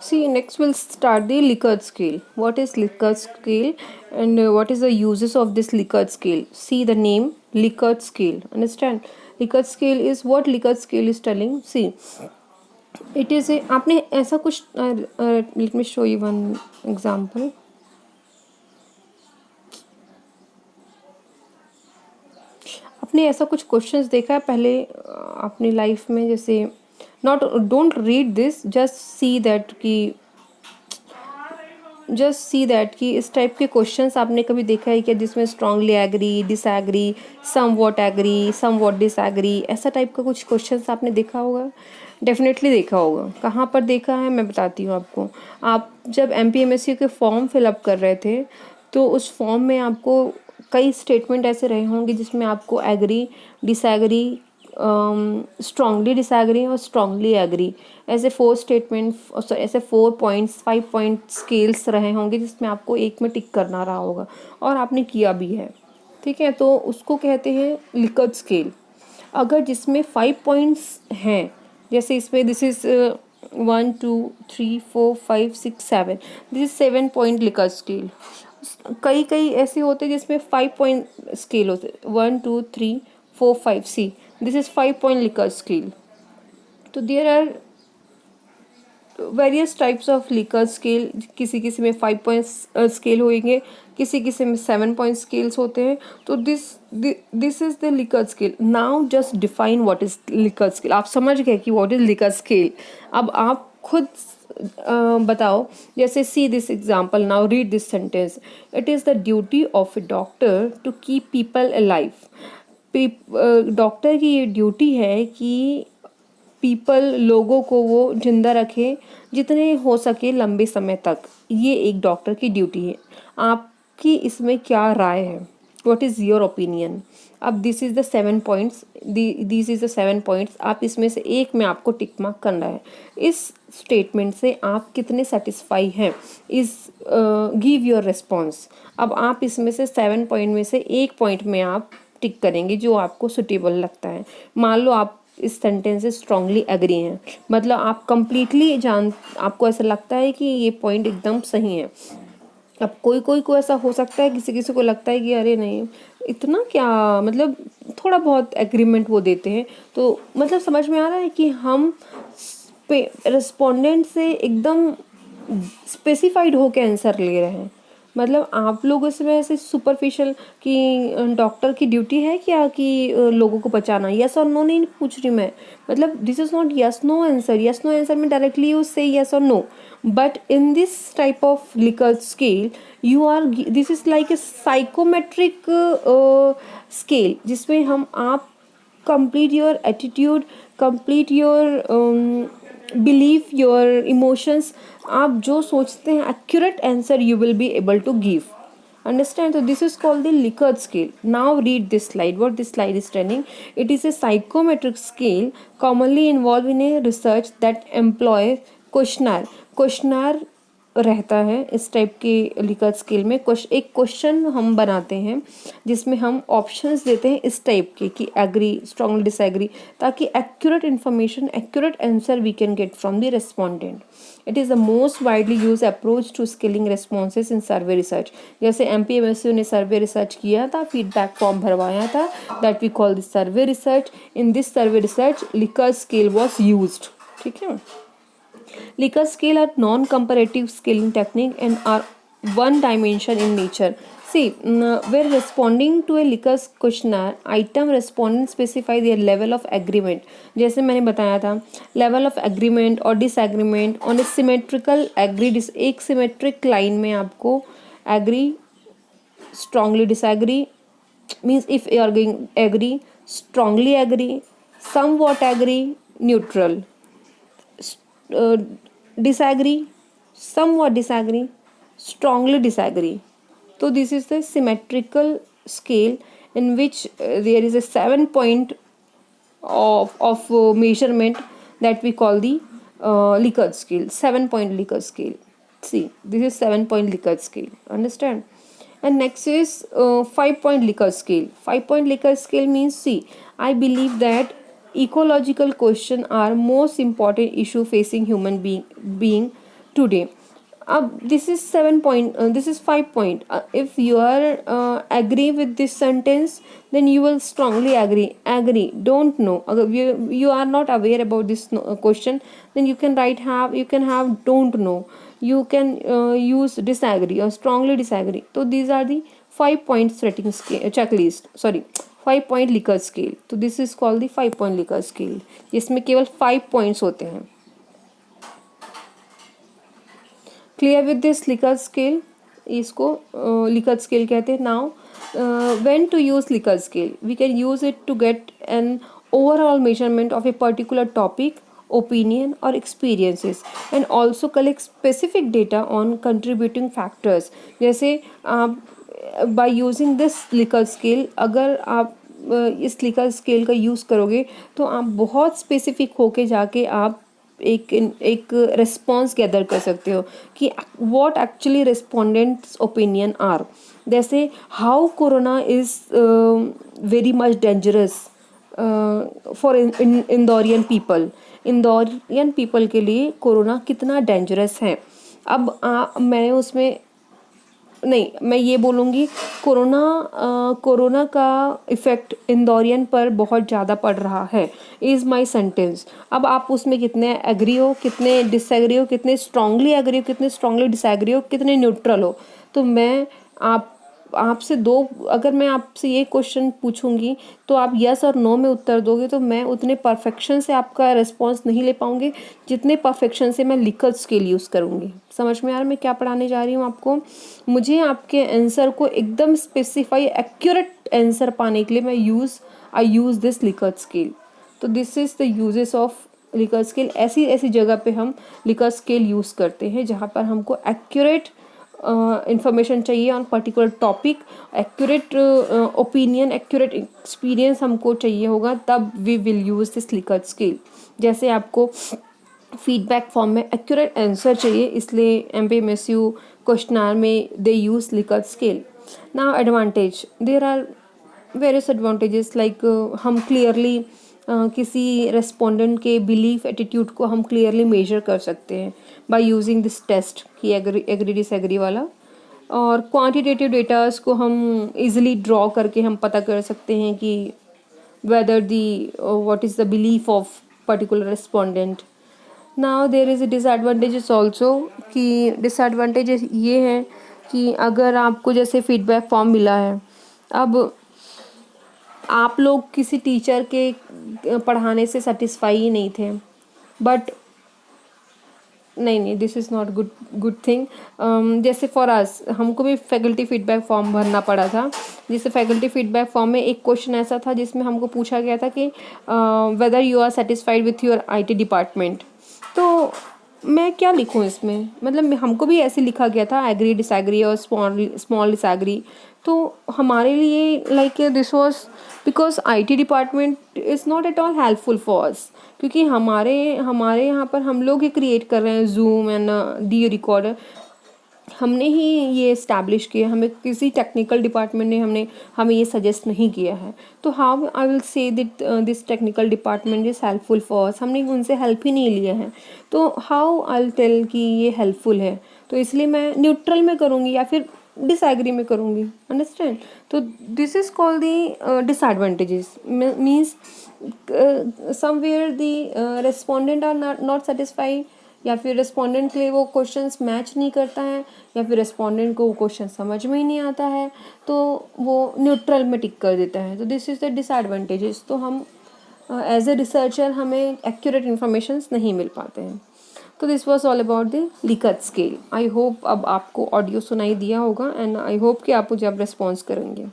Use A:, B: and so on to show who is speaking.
A: See, next we'll start the Likert scale. What is Likert scale and what is the uses of this Likert scale? See the name Likert scale. Understand? Likert scale is what Likert scale is telling. See, it is a आपने ऐसा कुछ let me show you one example. आपने ऐसा कुछ questions देखा है पहले अपनी लाइफ में, जैसे not don't read this, just see that कि इस टाइप के क्वेश्चंस आपने कभी देखा है क्या, जिसमें strongly agree, disagree, somewhat agree, somewhat disagree, ऐसा टाइप का कुछ क्वेश्चंस आपने देखा होगा, डेफिनेटली देखा होगा। कहाँ पर देखा है मैं बताती हूँ आपको। आप जब एमपीएमएससी के फॉर्म फिलअप कर रहे थे तो उस फॉर्म में आपको कई स्टेटमेंट ऐसे रहे होंगे जिसमें आपको एग्री, डिसएग्री, स्ट्रांगली डिसएग्री और स्ट्रांगली एग्री, ऐसे 4 स्टेटमेंट, ऐसे 4 पॉइंट्स, 5 पॉइंट स्केल्स रहे होंगे जिसमें आपको एक में टिक करना रहा होगा और आपने किया भी है। ठीक है, तो उसको कहते हैं लिकर्ट स्केल। अगर जिसमें 5 पॉइंट्स हैं, जैसे इसमें this is 1 2 3 4 5 6 7, this is 7 point Likert scale. कई कई ऐसे होते हैं जिसमें 5 पॉइंट स्केल होते हैं, 1 2 3 4 5, see this is 5 point Likert scale. तो there are various types of Likert scale. किसी किसी में 5 पॉइंट स्केल होंगे, किसी किसी में 7 पॉइंट स्केल्स होते हैं। तो this is the liquor scale. Now just define what is liquor scale. आप समझ गए कि व्हाट इज लिकर स्केल। अब आप खुद बताओ। जैसे see this example, now read this sentence. It is the duty of a doctor to keep people alive. Doctor की ये ड्यूटी है कि लोगों को वो जिंदा रखे जितने हो सके लंबे समय तक। ये एक डॉक्टर की ड्यूटी है। आपकी इसमें क्या राय है? What is your opinion? अब this is the 7 points, this is the 7 points. आप इसमें से एक में आपको टिक मार्क करना है। इस स्टेटमेंट से आप कितने सेटिस्फाई हैं, इस गिव योर रिस्पॉन्स। अब आप इसमें से 7 पॉइंट में से एक पॉइंट में आप टिक करेंगे जो आपको सुटेबल लगता है। मान लो आप इस सेंटेंस से स्ट्रांगली एग्री हैं, मतलब आप कंप्लीटली आपको ऐसा लगता है कि ये पॉइंट एकदम सही है। अब कोई कोई को ऐसा हो सकता है, किसी किसी को लगता है कि अरे नहीं इतना क्या, मतलब थोड़ा बहुत एग्रीमेंट वो देते हैं। तो मतलब समझ में आ रहा है कि हम रिस्पोंडेंट से एकदम स्पेसिफाइड होकर आंसर ले रहे हैं। मतलब आप लोग इसमें ऐसे सुपरफिशियल कि डॉक्टर की ड्यूटी है क्या कि लोगों को बचाना, यस और नो नहीं पूछ रही मैं। मतलब this is not yes no answer. Yes no answer में डायरेक्टली यू से यस और no, but in this type of Likert scale you are, this is like a psychometric scale जिसमें हम आप complete your attitude, complete your belief, your emotions, आप जो सोचते हैं accurate answer you will be able to give. Understand? So this is called the Likert scale. Now read this slide. What this slide is telling, it is a psychometric scale commonly involved in a research that employs questionnaire रहता है। इस type के Likert scale में एक question हम बनाते हैं जिसमें हम ऑप्शंस देते हैं इस टाइप के कि एग्री, स्ट्रांगली डिसएग्री, ताकि accurate information, accurate answer we can get from the respondent. It is the most widely use approach to scaling responses in survey research. जैसे एमपीएमएसयू ने सर्वे रिसर्च किया था, फीडबैक फॉर्म भरवाया था, that we call this survey research. In this survey research Likert scale was used. ठीक है। Likert scale are non-comparative scaling technique and are one dimension in nature. See, when responding to a Likert questionnaire, item respondents specify their level of agreement. जैसे मैंने बताया था, level of agreement और disagreement on a symmetrical agree, एक symmetric line में आपको agree, strongly disagree, means if you are going agree, strongly agree, somewhat agree, neutral, disagree, somewhat disagree, strongly disagree. So this is the symmetrical scale in which there is a 7 point of measurement that we call the Likert scale, 7 point Likert scale. See, this is 7 point Likert scale. Understand? And next is 5 point Likert scale. 5 point Likert scale means, see, I believe that ecological questions are most important issue facing human being today. This is 7 point, this is 5 point. If you are agree with this sentence, then you will strongly agree, don't know. अगर you are not aware about this question, then you can write have, you can have don't know, you can use disagree or strongly disagree. So these are the 5 points rating scale checklist, sorry, 5 point Likert scale. तो this is called the 5 point Likert scale, जिसमें केवल 5 points होते हैं. Clear with this Likert scale, इसको Likert scale कहते हैं. Now when to use Likert scale? We can use it to get an overall measurement of a particular topic, opinion or experiences, and also collect specific data on contributing factors. जैसे आप by using this Likert scale, अगर आप इस Likert scale का use करोगे तो आप बहुत स्पेसिफिक होके जाके आप एक रिस्पॉन्स गैदर कर सकते हो कि what actually respondents opinion are. जैसे how corona is very much dangerous for Indorian people. Indorian people के लिए कोरोना कितना डेंजरस है. अब मैं उसमें नहीं, मैं ये बोलूँगी कोरोना का इफ़ेक्ट इंदौरियन पर बहुत ज़्यादा पड़ रहा है, इज़ माई सेंटेंस. अब आप उसमें कितने एग्री हो, कितने डिसएग्री हो, कितने स्ट्रांगली एग्री हो, कितने स्ट्रांगली डिसएग्री हो, कितने न्यूट्रल हो. तो मैं आपसे अगर मैं आपसे ये क्वेश्चन पूछूंगी तो आप यस और नो में उत्तर दोगे, तो मैं उतने परफेक्शन से आपका रिस्पॉन्स नहीं ले पाऊंगी जितने परफेक्शन से मैं Likert scale यूज़ करूंगी. समझ में आ रहा है मैं क्या पढ़ाने जा रही हूँ आपको. मुझे आपके आंसर को एकदम स्पेसिफाई एक्यूरेट आंसर पाने के लिए आई यूज़ दिस Likert scale. तो this is the uses of Likert scale. ऐसी जगह पे हम Likert scale यूज़ करते हैं जहाँ पर हमको एक्यूरेट इंफॉर्मेशन चाहिए on particular topic, accurate opinion, accurate experience हमको चाहिए होगा, तब we will use this Likert scale. जैसे आपको फीडबैक फॉर्म में एक्यूरेट आंसर चाहिए, इसलिए MPMSU क्वेश्चनर में they use Likert scale. Now advantage, there are various advantages like हम क्लियरली किसी रेस्पोंडेंट के बिलीफ एटीट्यूड को हम क्लियरली मेजर कर सकते हैं बाय यूजिंग दिस टेस्ट कि एग्री डिसएग्री वाला. और क्वांटिटेटिव डेटास को हम इजीली ड्रॉ करके हम पता कर सकते हैं कि whether the what is the belief of particular respondent. Now there is a disadvantages also, कि डिसएडवांटेजेस ये हैं कि अगर आपको जैसे फीडबैक फॉर्म मिला है, अब आप लोग किसी टीचर के पढ़ाने से सेटिस्फाई ही नहीं थे, बट नहीं, this is not good thing. जैसे फॉर अस, हमको भी फैकल्टी फीडबैक फॉर्म भरना पड़ा था. जैसे फैकल्टी फीडबैक फॉर्म में एक क्वेश्चन ऐसा था जिसमें हमको पूछा गया था कि whether you are satisfied with your IT department. तो मैं क्या लिखूँ इसमें, मतलब हमको भी ऐसे लिखा गया था एग्री डिसएग्री और स्मॉल डिसएग्री. तो हमारे लिए like this was because IT department is not at all helpful for us, क्योंकि हमारे यहाँ पर हम लोग ही क्रिएट कर रहे हैं Zoom एंड डी रिकॉर्डर. हमने ही ये इस्टेब्लिश किया, हमें किसी टेक्निकल डिपार्टमेंट ने हमें ये सजेस्ट नहीं किया है. तो how I will say that this technical department is helpful for us. हमने उनसे हेल्प ही नहीं लिया है, तो हाउ आई विल टेल कि ये हेल्पफुल है. तो इसलिए मैं न्यूट्रल में करूँगी या फिर डिसएग्री में करूँगी. अंडरस्टैंड. तो this is called the disadvantages. Means somewhere the respondent are not satisfied, या फिर रेस्पोंडेंट के लिए वो क्वेश्चंस मैच नहीं करता है, या फिर रेस्पोंडेंट को वो क्वेश्चन समझ में ही नहीं आता है, तो वो न्यूट्रल में टिक कर देता है. तो दिस इज़ द डिसएडवांटेजेस. तो हम एज ए रिसर्चर हमें एक्यूरेट इन्फॉर्मेशंस नहीं मिल पाते हैं. तो this was all about the Likert scale. I hope अब आपको ऑडियो सुनाई दिया होगा, एंड आई होप कि आप मुझे अब रिस्पॉन्स करेंगे.